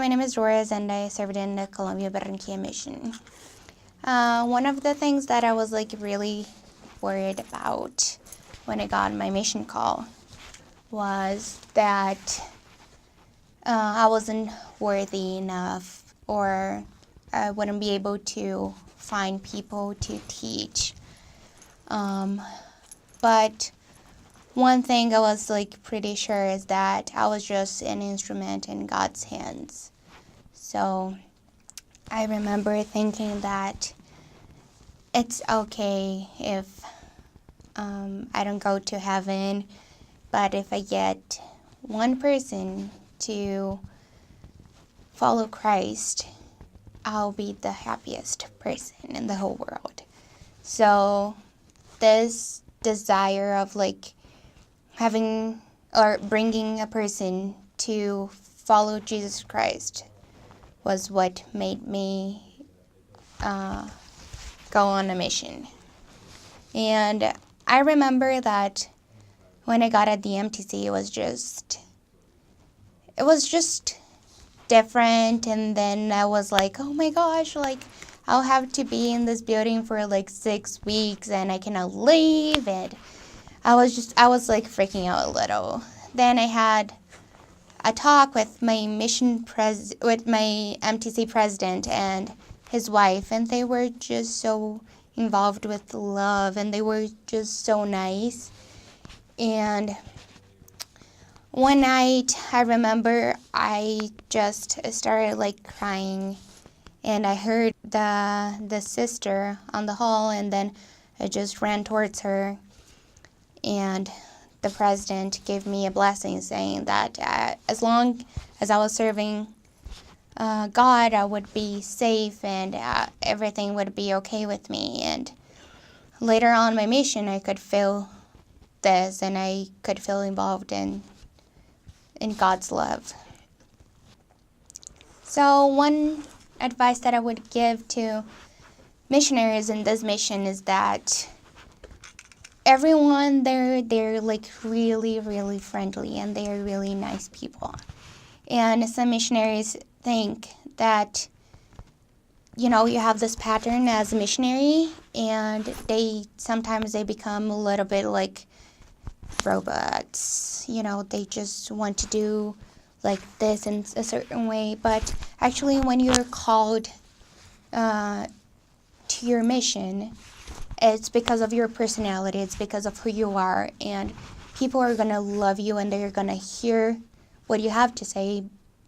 my name is Doris, and I served in the Colombia Barranquilla mission. One of the things that I was really worried about when I got my mission call was that I wasn't worthy enough, or I wouldn't be able to find people to teach. But one thing I was pretty sure is that I was just an instrument in God's hands. So I remember thinking that it's okay if I don't go to heaven, but if I get one person to follow Christ, I'll be the happiest person in the whole world. So this desire of having or bringing a person to follow Jesus Christ was what made me go on a mission. And I remember that when I got at the MTC, it was just different. And then I was like, oh my gosh, I'll have to be in this building for 6 weeks and I cannot leave it. I was freaking out a little. Then I had a talk with my with my MTC president and his wife, and they were just so involved with love, and they were just so nice. And one night, I remember I just started crying, and I heard the sister on the hall, and then I just ran towards her, and the president gave me a blessing saying that as long as I was serving God, I would be safe and everything would be okay with me. And later on my mission, I could feel this, and I could feel involved in God's love. So one advice that I would give to missionaries in this mission is that everyone they're really, really friendly, and they're really nice people. And some missionaries think that, you have this pattern as a missionary, and they sometimes become a little bit like robots. They just want to do this in a certain way. But actually, when you're called to your mission, it's because of your personality, it's because of who you are, and people are going to love you, and they're going to hear what you have to say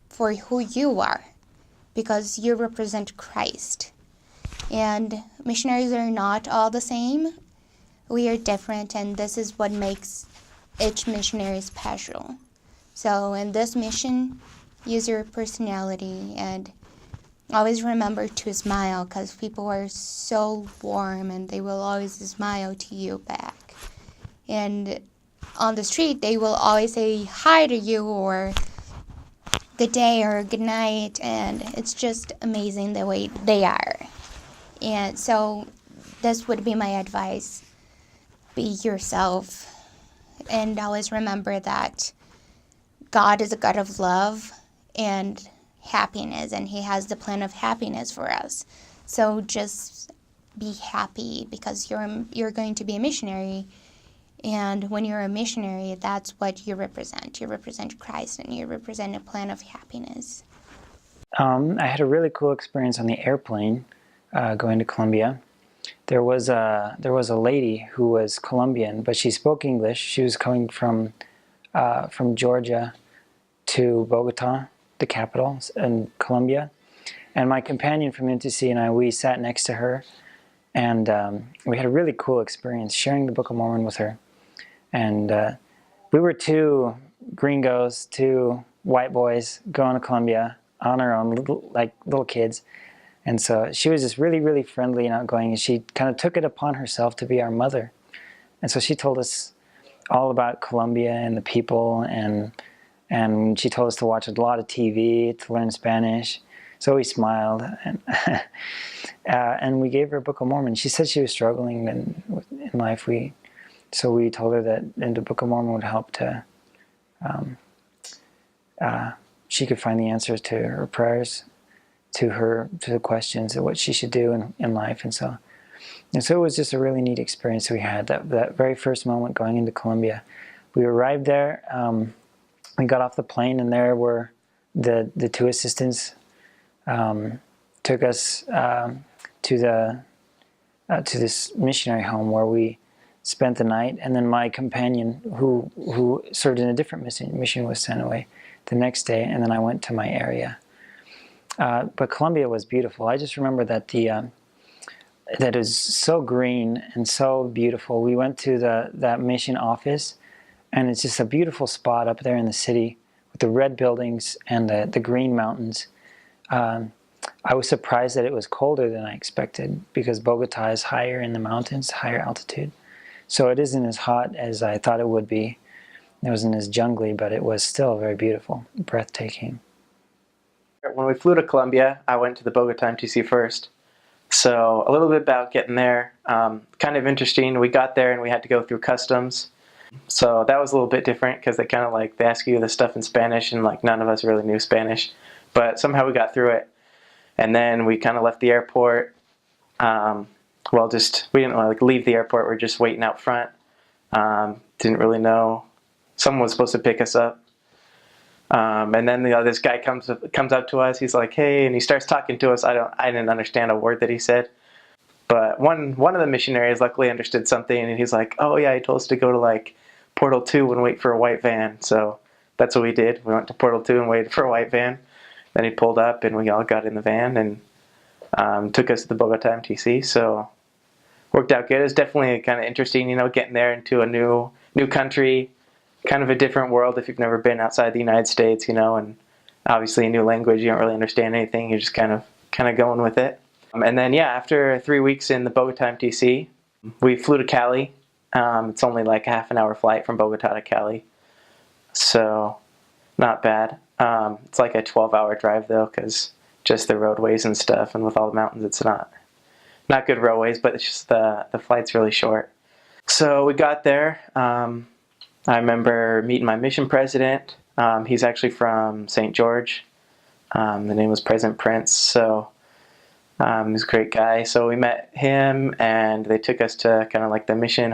for who you are, because you represent Christ. And missionaries are not all the same. We are different, and this is what makes each missionary special. So in this mission, use your personality, and always remember to smile, because people are so warm, and they will always smile to you back. And on the street, they will always say hi to you, or good day, or good night, and it's just amazing the way they are. And so this would be my advice. Be yourself, and always remember that God is a God of love and happiness, and He has the plan of happiness for us. So just be happy, because you're going to be a missionary, and when you're a missionary, that's what you represent. You represent Christ, and you represent a plan of happiness. I had a really cool experience on the airplane going to Colombia. There was a lady who was Colombian, but she spoke English. She was coming from Georgia to Bogota, the capital in Colombia. And my companion from MTC and we sat next to her, and we had a really cool experience sharing the Book of Mormon with her. And we were two gringos, two white boys going to Colombia on our own, little kids. And so she was just really, really friendly and outgoing, and she kind of took it upon herself to be our mother. And so she told us all about Colombia and the people, and she told us to watch a lot of TV to learn Spanish. So we smiled, and we gave her a Book of Mormon. She said she was struggling in life. So we told her that the Book of Mormon would help to she could find the answers to her prayers, to the questions of what she should do in life. And so it was just a really neat experience we had, that very first moment going into Colombia. We arrived there, we got off the plane, and there were the two assistants took us to this missionary home where we spent the night, and then my companion who served in a different mission was sent away the next day, and then I went to my area. But Colombia was beautiful. I just remember that that it was so green and so beautiful. We went to that mission office, and it's just a beautiful spot up there in the city with the red buildings and the green mountains. I was surprised that it was colder than I expected, because Bogota is higher in the mountains, higher altitude. So it isn't as hot as I thought it would be. It wasn't as jungly, but it was still very beautiful, breathtaking. When we flew to Colombia, I went to the Bogota MTC first. So a little bit about getting there. Kind of interesting. We got there and we had to go through customs. So that was a little bit different, because they kind of they ask you the stuff in Spanish, and none of us really knew Spanish. But somehow we got through it. And then we kind of left the airport. We didn't leave the airport. We were just waiting out front. Didn't really know. Someone was supposed to pick us up. And then this guy comes up to us. He's like, "Hey," and he starts talking to us. I didn't understand a word that he said. But one of the missionaries luckily understood something, and he's like, "Oh yeah, he told us to go to Portal 2 and wait for a white van." So that's what we did. We went to Portal 2 and waited for a white van. Then he pulled up, and we all got in the van and took us to the Bogota MTC. So worked out good. It was definitely kind of interesting, getting there into a new country, kind of a different world if you've never been outside the United States, and obviously a new language. You don't really understand anything. You're just kind of going with it. And then, after 3 weeks in the Bogota MTC, we flew to Cali. It's only a half an hour flight from Bogota to Cali. So not bad. It's a 12-hour drive, though, because just the roadways and stuff, and with all the mountains, it's not good roadways, but it's just the flight's really short. So we got there. I remember meeting my mission president. He's actually from St. George. The name was President Prince. So he's a great guy. So we met him, and they took us to kind of the mission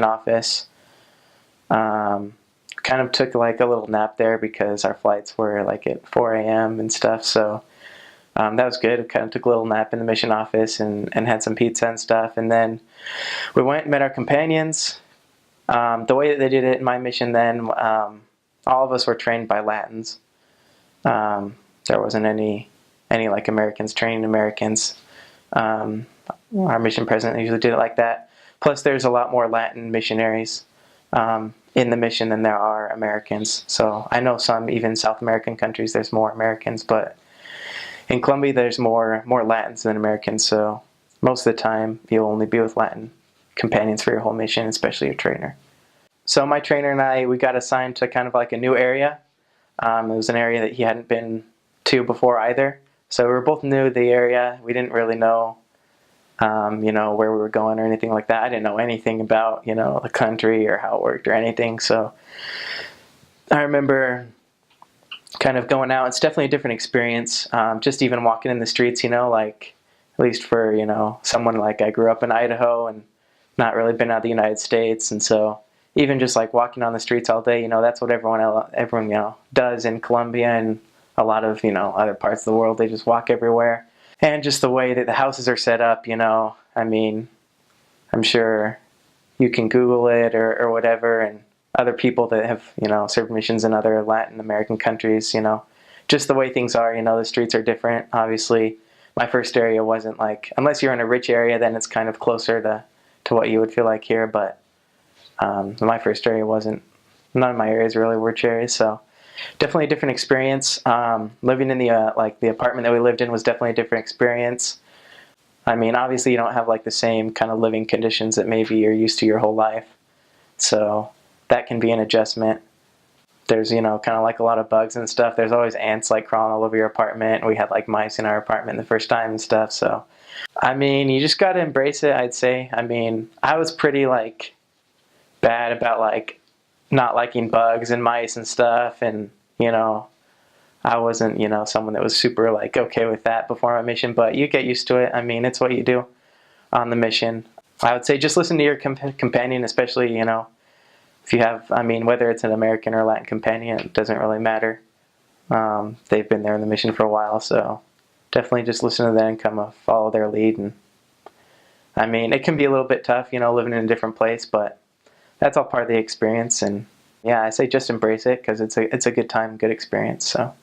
office. Kind of took a little nap there, because our flights were at 4 a.m. and stuff. So that was good. We kind of took a little nap in the mission office and had some pizza and stuff. And then we went and met our companions. The way that they did it in my mission then, all of us were trained by Latins. There wasn't any Americans training Americans. Our mission president usually did it like that. Plus, there's a lot more Latin missionaries in the mission than there are Americans. So I know some, even South American countries, there's more Americans, but in Colombia there's more Latins than Americans. So most of the time you'll only be with Latin companions for your whole mission, especially your trainer. So my trainer and I, we got assigned to kind of a new area. It was an area that he hadn't been to before either. So we were both new to the area. We didn't really know where we were going or anything like that. I didn't know anything about, the country or how it worked or anything. So I remember kind of going out. It's definitely a different experience. Just even walking in the streets, at least for, someone I grew up in Idaho and not really been out of the United States. And so even just walking on the streets all day, that's what everyone does in Colombia and a lot of, other parts of the world. They just walk everywhere. And just the way that the houses are set up, I'm sure you can Google it or whatever, and other people that have, served missions in other Latin American countries, just the way things are, the streets are different. Obviously, my first area wasn't unless you're in a rich area, then it's kind of closer to what you would feel like here, but my first area wasn't, none of my areas really were rich areas, so definitely a different experience. Living in the apartment that we lived in was definitely a different experience. Obviously you don't have the same kind of living conditions that maybe you're used to your whole life. So that can be an adjustment. There's, kind of a lot of bugs and stuff. There's always ants crawling all over your apartment. We had mice in our apartment the first time and stuff. So, you just got to embrace it, I'd say. I was pretty bad about not liking bugs and mice and stuff, and I wasn't, someone that was super like okay with that before my mission, but you get used to it. I mean, it's what you do on the mission. I would say just listen to your companion, especially, if you have, I mean, whether it's an American or Latin companion, it doesn't really matter. They've been there in the mission for a while, so definitely just listen to them and kind of follow their lead. And I mean, it can be a little bit tough, living in a different place, but that's all part of the experience. And yeah, I say just embrace it because it's a good time, good experience. So.